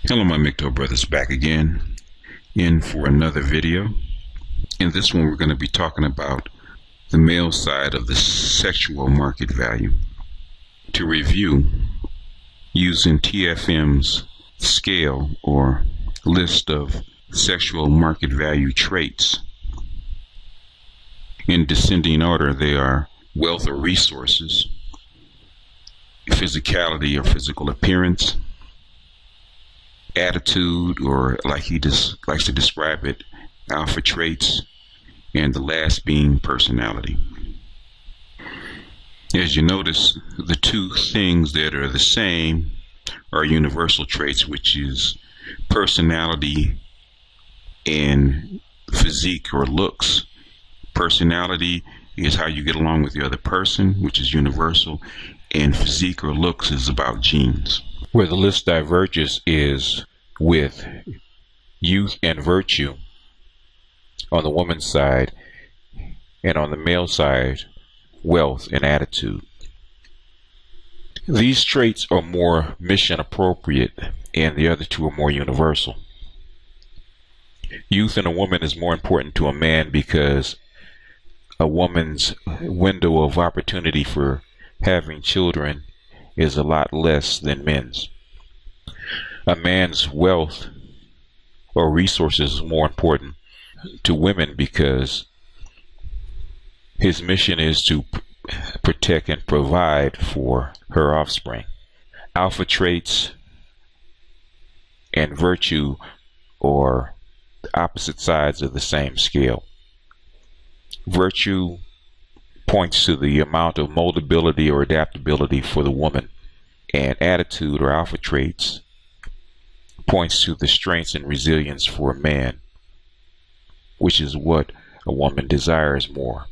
Hello my Micto brothers, back again in for another video. In this one we're going to be talking about the male side of the sexual market value. To review, using TFM's scale or list of sexual market value traits. In descending order, they are wealth or resources, physicality or physical appearance, attitude, or like he just likes to describe it, alpha traits, and the last being personality. As you notice, the two things that are the same are universal traits, which is personality and physique or looks. Personality is how you get along with the other person, which is universal, and physique or looks is about genes. Where the list diverges is with youth and virtue on the woman's side, and on the male side, wealth and attitude. These traits are more mission appropriate, and the other two are more universal. Youth in a woman is more important to a man because a woman's window of opportunity for having children is a lot less than men's. A man's wealth or resources is more important to women because his mission is to protect and provide for her offspring. Alpha traits and virtue are the opposite sides of the same scale. Virtue points to the amount of moldability or adaptability for the woman, and attitude or alpha traits points to the strengths and resilience for a man, which is what a woman desires more.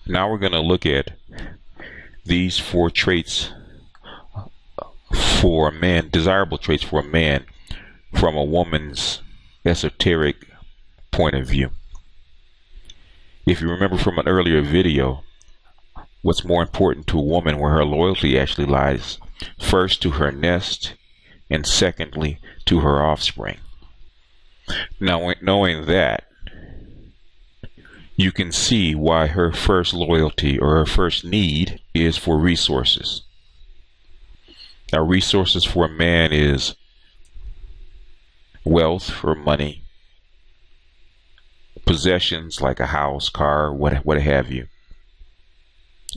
Now we're going to look at these four traits for a man, desirable traits for a man, from a woman's esoteric point of view. If you remember from an earlier video, what's more important to a woman, where her loyalty actually lies, first to her nest and secondly to her offspring. Now, knowing that, you can see why her first loyalty or her first need is for resources. Now, resources for a man is wealth or money, possessions like a house, car, what have you,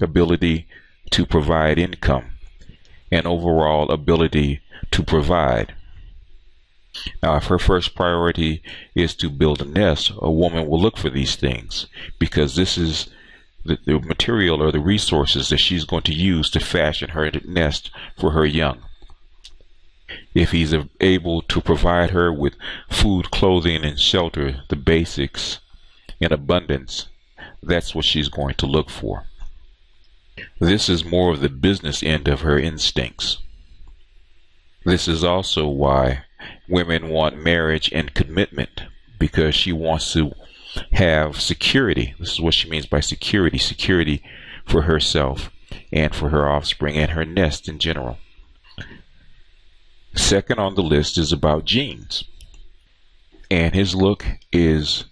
ability to provide income, and overall ability to provide. Now, if her first priority is to build a nest, a woman will look for these things because this is the material or the resources that she's going to use to fashion her nest for her young. If he's able to provide her with food, clothing, and shelter, the basics in abundance, that's what she's going to look for. This is more of the business end of her instincts. This is also why women want marriage and commitment, because she wants to have security. This is what she means by security. Security for herself and for her offspring and her nest in general. Second on the list is about genes, and his look is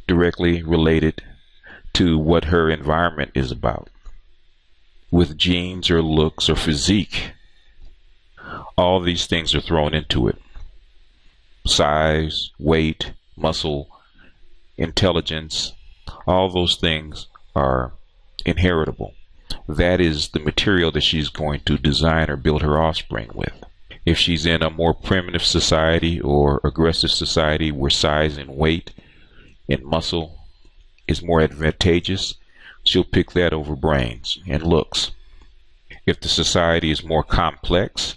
directly related to what her environment is about. With genes or looks or physique, all these things are thrown into it. Size, weight, muscle, intelligence, all those things are inheritable. That is the material that she's going to design or build her offspring with. If she's in a more primitive society or aggressive society where size and weight and muscle is more advantageous, she'll pick that over brains and looks. If the society is more complex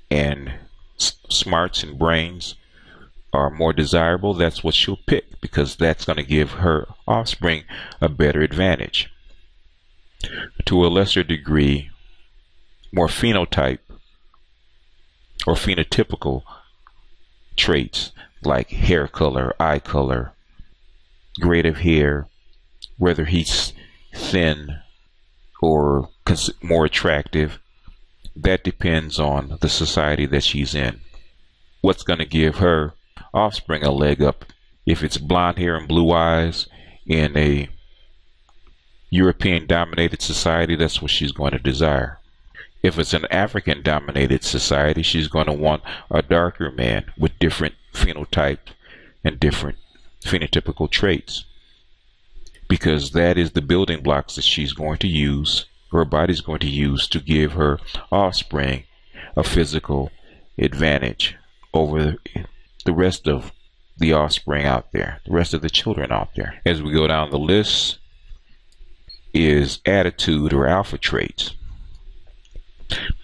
and smarts and brains are more desirable, that's what she'll pick, because that's going to give her offspring a better advantage. To a lesser degree, more phenotype or phenotypical traits like hair color, eye color, grade of hair, whether he's thin or more attractive, that depends on the society that she's in. what's going to give her offspring a leg up. If it's blonde hair and blue eyes in a European dominated society, that's what she's going to desire. If it's an African dominated society, she's going to want a darker man with different phenotype and different phenotypical traits, because that is the building blocks that she's going to use, her body's going to use to give her offspring a physical advantage over the rest of the offspring out there, the rest of the children out there. As we go down the list is attitude or alpha traits.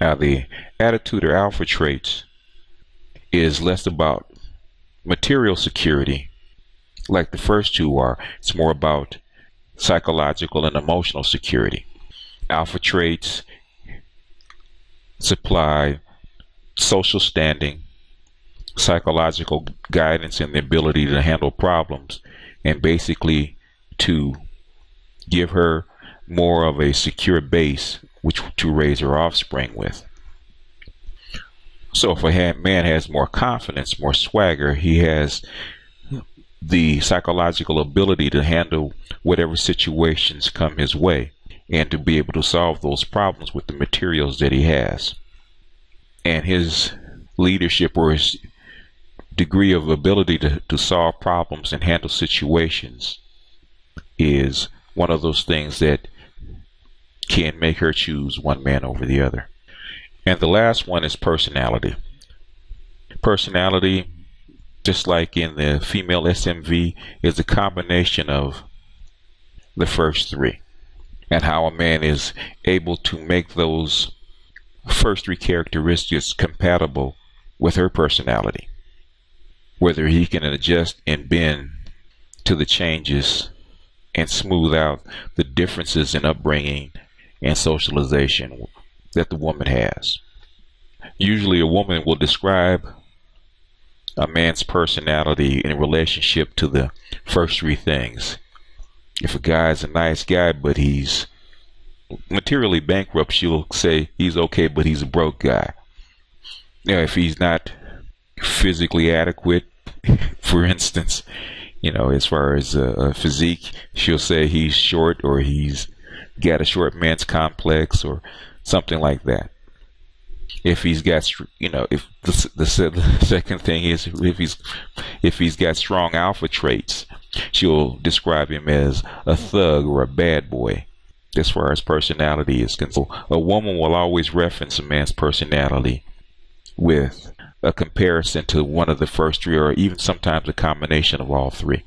Now, the attitude or alpha traits is less about material security like the first two are. It's more about psychological and emotional security. Alpha traits supply social standing, psychological guidance, and the ability to handle problems, and basically to give her more of a secure base which to raise her offspring with. So if a man has more confidence, more swagger, he has the psychological ability to handle whatever situations come his way and to be able to solve those problems with the materials that he has. And his leadership or his degree of ability to solve problems and handle situations is one of those things that can make her choose one man over the other. And the last one is personality. Personality, just like in the female SMV, is a combination of the first three, and how a man is able to make those first three characteristics compatible with her personality, whether he can adjust and bend to the changes and smooth out the differences in upbringing and socialization that the woman has. Usually a woman will describe a man's personality in relationship to the first three things. If a guy's a nice guy but he's materially bankrupt, she'll say he's okay but he's a broke guy. Now, if he's not physically adequate, for instance, as far as physique, she'll say he's short or he's got a short man's complex or something like that. If he's got, if the second thing is if he's got strong alpha traits, she'll describe him as a thug or a bad boy. As far as personality is concerned, a woman will always reference a man's personality with a comparison to one of the first three, or even sometimes a combination of all three.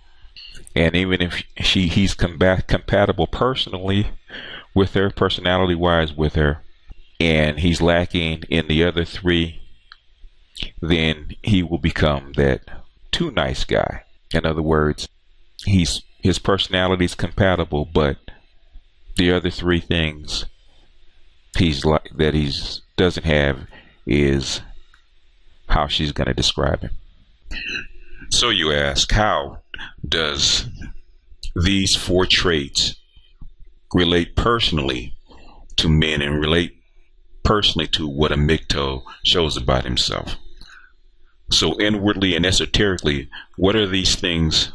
And even if he's compatible personally with her, personality-wise with her, and he's lacking in the other three, then he will become that too nice guy. In other words, his personality is compatible, but the other three things he doesn't have is how she's going to describe him. So you ask, how does these four traits relate personally to men and relate personally to what a Mikto shows about himself? So inwardly and esoterically, what are these things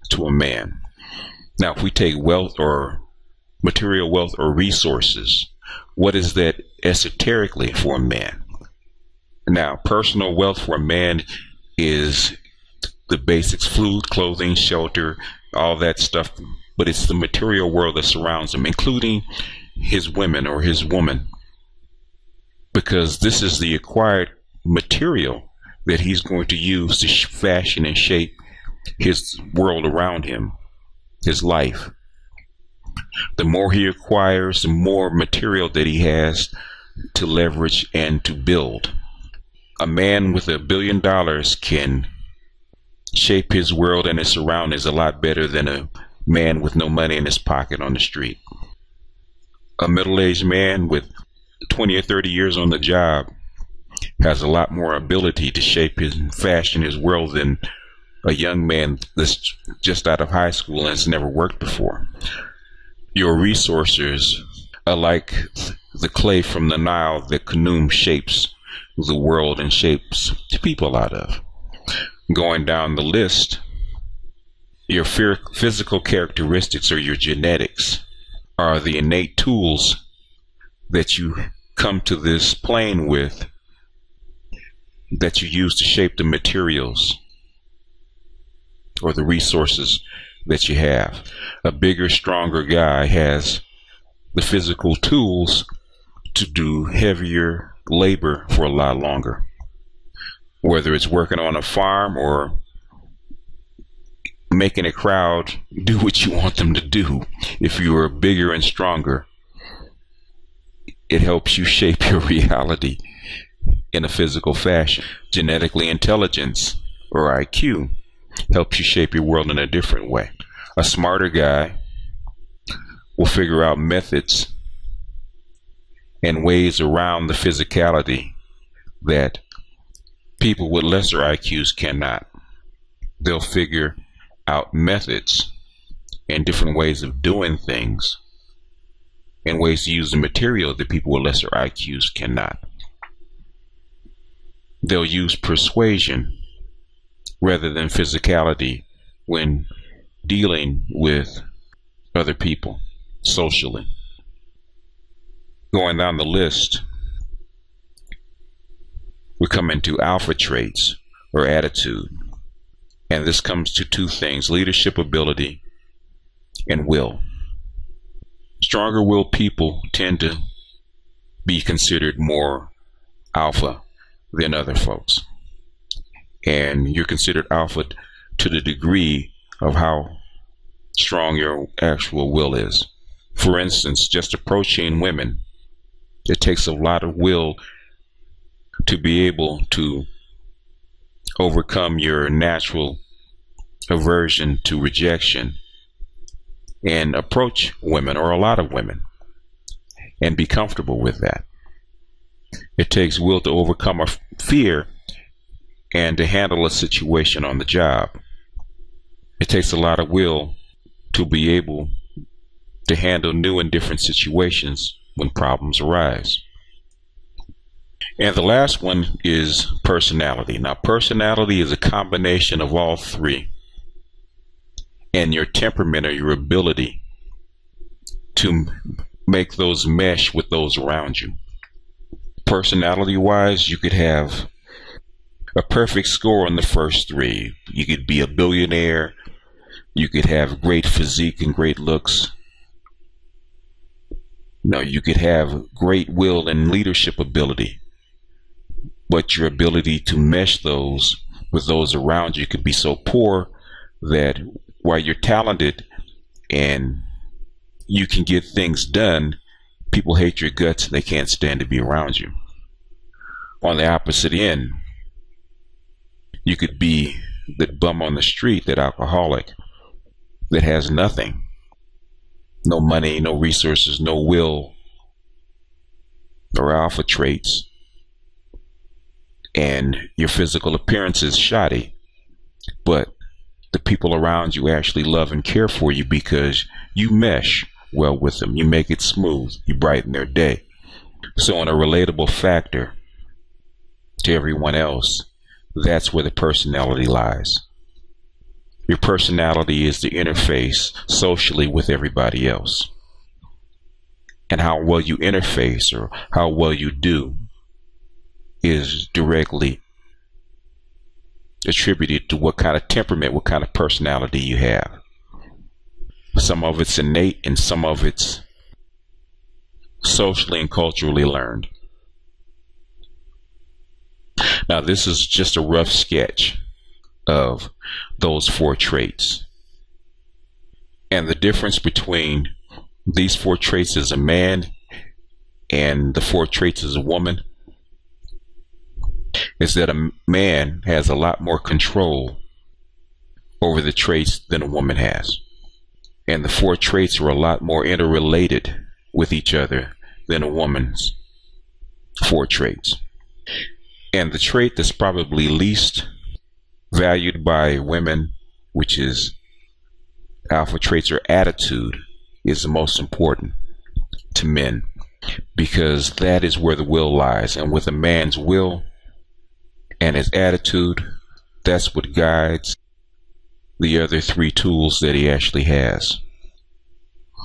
to a man? Now, if we take wealth or material wealth or resources, what is that esoterically for a man? Now, personal wealth for a man is the basics: food, clothing, shelter, all that stuff. But it's the material world that surrounds him, including his women or his woman, because this is the acquired material that he's going to use to fashion and shape his world around him, his life. The more he acquires, the more material that he has to leverage and to build. A man with $1 billion can shape his world and his surroundings a lot better than a man with no money in his pocket on the street. A middle-aged man with 20 or 30 years on the job has a lot more ability to shape his fashion his world than a young man that's just out of high school and has never worked before. Your resources are like the clay from the Nile that Khnum shapes the world and shapes people out of. Going down the list, your physical characteristics or your genetics are the innate tools that you come to this plane with, that you use to shape the materials or the resources that you have. A bigger, stronger guy has the physical tools to do heavier labor for a lot longer, whether it's working on a farm or making a crowd do what you want them to do. If you are bigger and stronger, it helps you shape your reality in a physical fashion. Genetically, intelligence or IQ helps you shape your world in a different way. A smarter guy will figure out methods and ways around the physicality that people with lesser IQs cannot. They'll figure out methods and different ways of doing things and ways to use the material that people with lesser IQs cannot. They'll use persuasion rather than physicality when dealing with other people socially. Going down the list, we come into alpha traits or attitude. And this comes to two things: leadership ability and will. Stronger willed people tend to be considered more alpha than other folks. And you're considered alpha to the degree of how strong your actual will is. For instance, just approaching women, it takes a lot of will to be able to overcome your natural aversion to rejection and approach women, or a lot of women, and be comfortable with that. It takes will to overcome a fear and to handle a situation on the job. It takes a lot of will to be able to handle new and different situations when problems arise. And the last one is personality. Now, personality is a combination of all three, and your temperament or your ability to make those mesh with those around you. Personality-wise, you could have a perfect score on the first three. You could be a billionaire. You could have great physique and great looks. No, you could have great will and leadership ability, but your ability to mesh those with those around you could be so poor that while you're talented and you can get things done, people hate your guts and they can't stand to be around you. On the opposite end, you could be that bum on the street, that alcoholic that has nothing, no money, no resources, no will or alpha traits, and your physical appearance is shoddy, but the people around you actually love and care for you because you mesh well with them. You make it smooth. You brighten their day. So on a relatable factor to everyone else, that's where the personality lies. Your personality is the interface socially with everybody else. And how well you interface or how well you do is directly attributed to what kind of temperament, what kind of personality you have. Some of it's innate and some of it's socially and culturally learned. Now, this is just a rough sketch of those four traits. And the difference between these four traits as a man and the four traits as a woman is that a man has a lot more control over the traits than a woman has. And the four traits are a lot more interrelated with each other than a woman's four traits. And the trait that's probably least valued by women, which is alpha traits or attitude, is the most important to men. because that is where the will lies. And with a man's will and his attitude, that's what guides the other three tools that he actually has.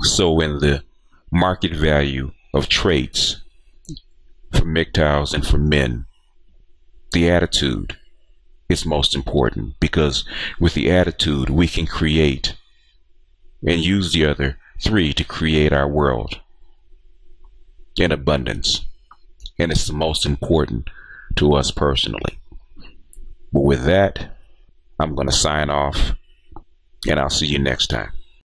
So in the market value of traits for MGTOWs and for men, the attitude is most important, because with the attitude we can create and use the other three to create our world in abundance. And it's the most important to us personally. But with that, I'm going to sign off, and I'll see you next time.